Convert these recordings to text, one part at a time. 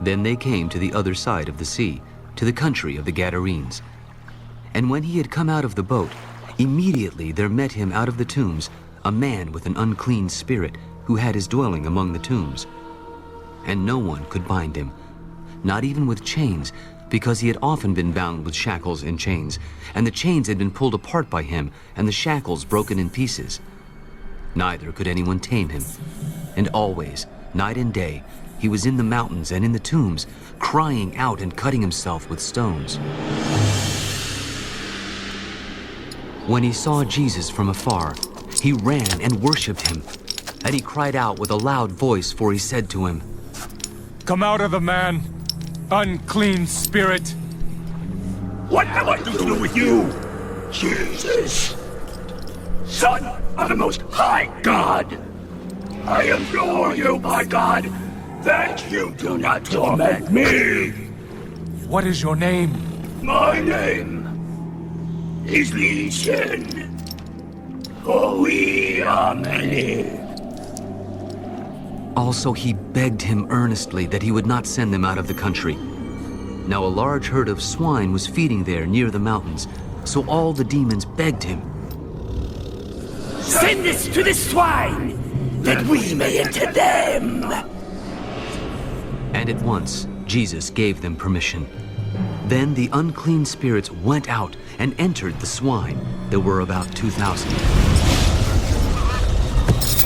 Then they came to the other side of the sea, to the country of the Gadarenes. And when he had come out of the boat, immediately there met him out of the tombs a man with an unclean spirit, who had his dwelling among the tombs. And no one could bind him, not even with chains, because he had often been bound with shackles and chains, and the chains had been pulled apart by him, and the shackles broken in pieces. Neither could anyone tame him. And always, night and day, he was in the mountains and in the tombs, crying out and cutting himself with stones. When he saw Jesus from afar, he ran and worshipped him. And he cried out with a loud voice, for he said to him, "Come out of the man, unclean spirit!" What have I to do with you, Jesus, Son of the Most High God? I implore you, by God, that you do not torment me. What is your name? My name is Legion, for we are many. Also he begged him earnestly that he would not send them out of the country. Now a large herd of swine was feeding there near the mountains, so all the demons begged him, "Send us to the swine, that we may enter them." And at once Jesus gave them permission. Then the unclean spirits went out and entered the swine. There were about 2,000.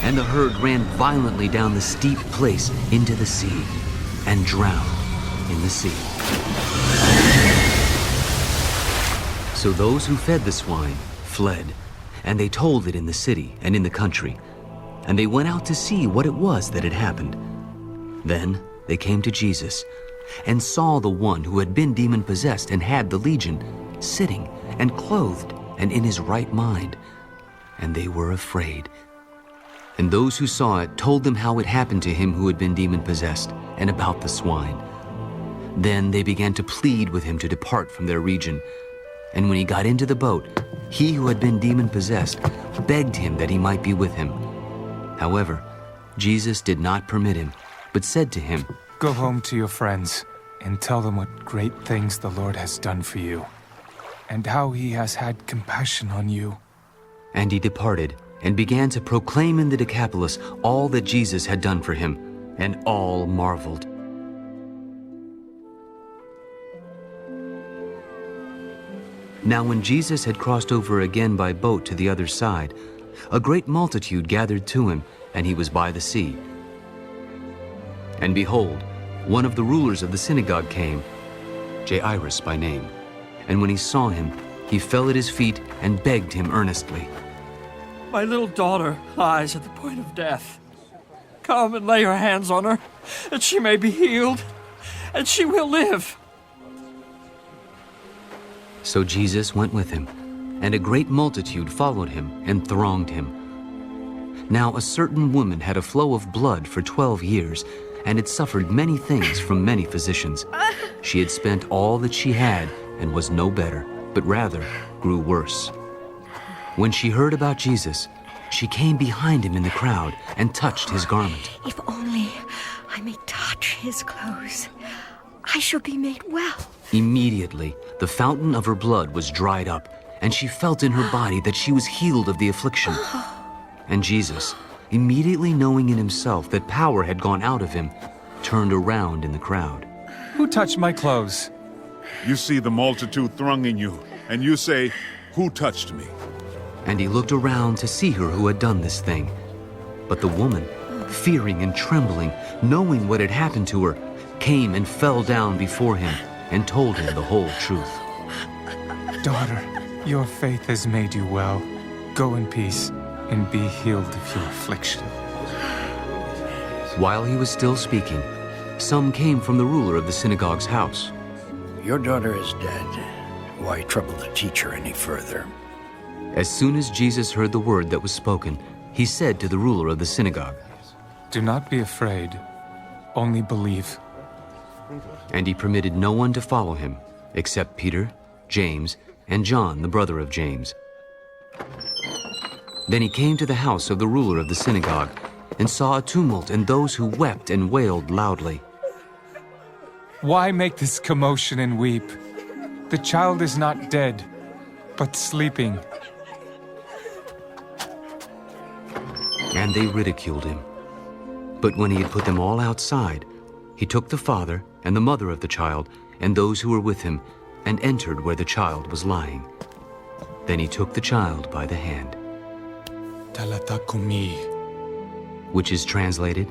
And the herd ran violently down the steep place into the sea and drowned in the sea. So those who fed the swine fled, and they told it in the city and in the country. And they went out to see what it was that had happened. Then they came to Jesus and saw the one who had been demon-possessed and had the legion, sitting and clothed and in his right mind. And they were afraid. And those who saw it told them how it happened to him who had been demon-possessed, and about the swine. Then they began to plead with him to depart from their region. And when he got into the boat, he who had been demon-possessed begged him that he might be with him. However, Jesus did not permit him, but said to him, Go home to your friends and tell them what great things the Lord has done for you, and how he has had compassion on you. And he departed and began to proclaim in the Decapolis all that Jesus had done for him, and all marveled. Now when Jesus had crossed over again by boat to the other side, a great multitude gathered to him, and he was by the sea. And behold, one of the rulers of the synagogue came, Jairus by name. And when he saw him, he fell at his feet and begged him earnestly. My little daughter lies at the point of death. Come and lay your hands on her, that she may be healed, and she will live. So Jesus went with him, and a great multitude followed him and thronged him. Now a certain woman had a flow of blood for 12 years, and had suffered many things from many physicians. She had spent all that she had, and was no better, but rather grew worse. When she heard about Jesus, she came behind him in the crowd and touched his garment. If only I may touch his clothes, I shall be made well. Immediately, the fountain of her blood was dried up, and she felt in her body that she was healed of the affliction. And Jesus, immediately knowing in himself that power had gone out of him, turned around in the crowd. Who touched my clothes? You see the multitude thronging you, and you say, Who touched me? And he looked around to see her who had done this thing. But the woman, fearing and trembling, knowing what had happened to her, came and fell down before him and told him the whole truth. Daughter, your faith has made you well. Go in peace and be healed of your affliction. While he was still speaking, some came from the ruler of the synagogue's house. Your daughter is dead. Why trouble the teacher any further? As soon as Jesus heard the word that was spoken, he said to the ruler of the synagogue, Do not be afraid, only believe. And he permitted no one to follow him, except Peter, James, and John, the brother of James. Then he came to the house of the ruler of the synagogue, and saw a tumult and those who wept and wailed loudly. Why make this commotion and weep? The child is not dead, but sleeping. And they ridiculed him. But when he had put them all outside, he took the father and the mother of the child and those who were with him and entered where the child was lying. Then he took the child by the hand. Talitha kumi. Which is translated,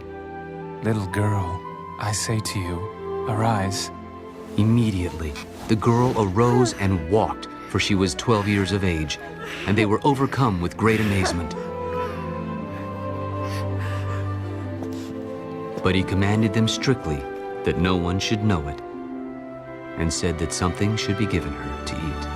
Little girl, I say to you, arise. immediately the girl arose and walked, for she was 12 years of age, and they were overcome with great amazement. But he commanded them strictly that no one should know it, and said that something should be given her to eat.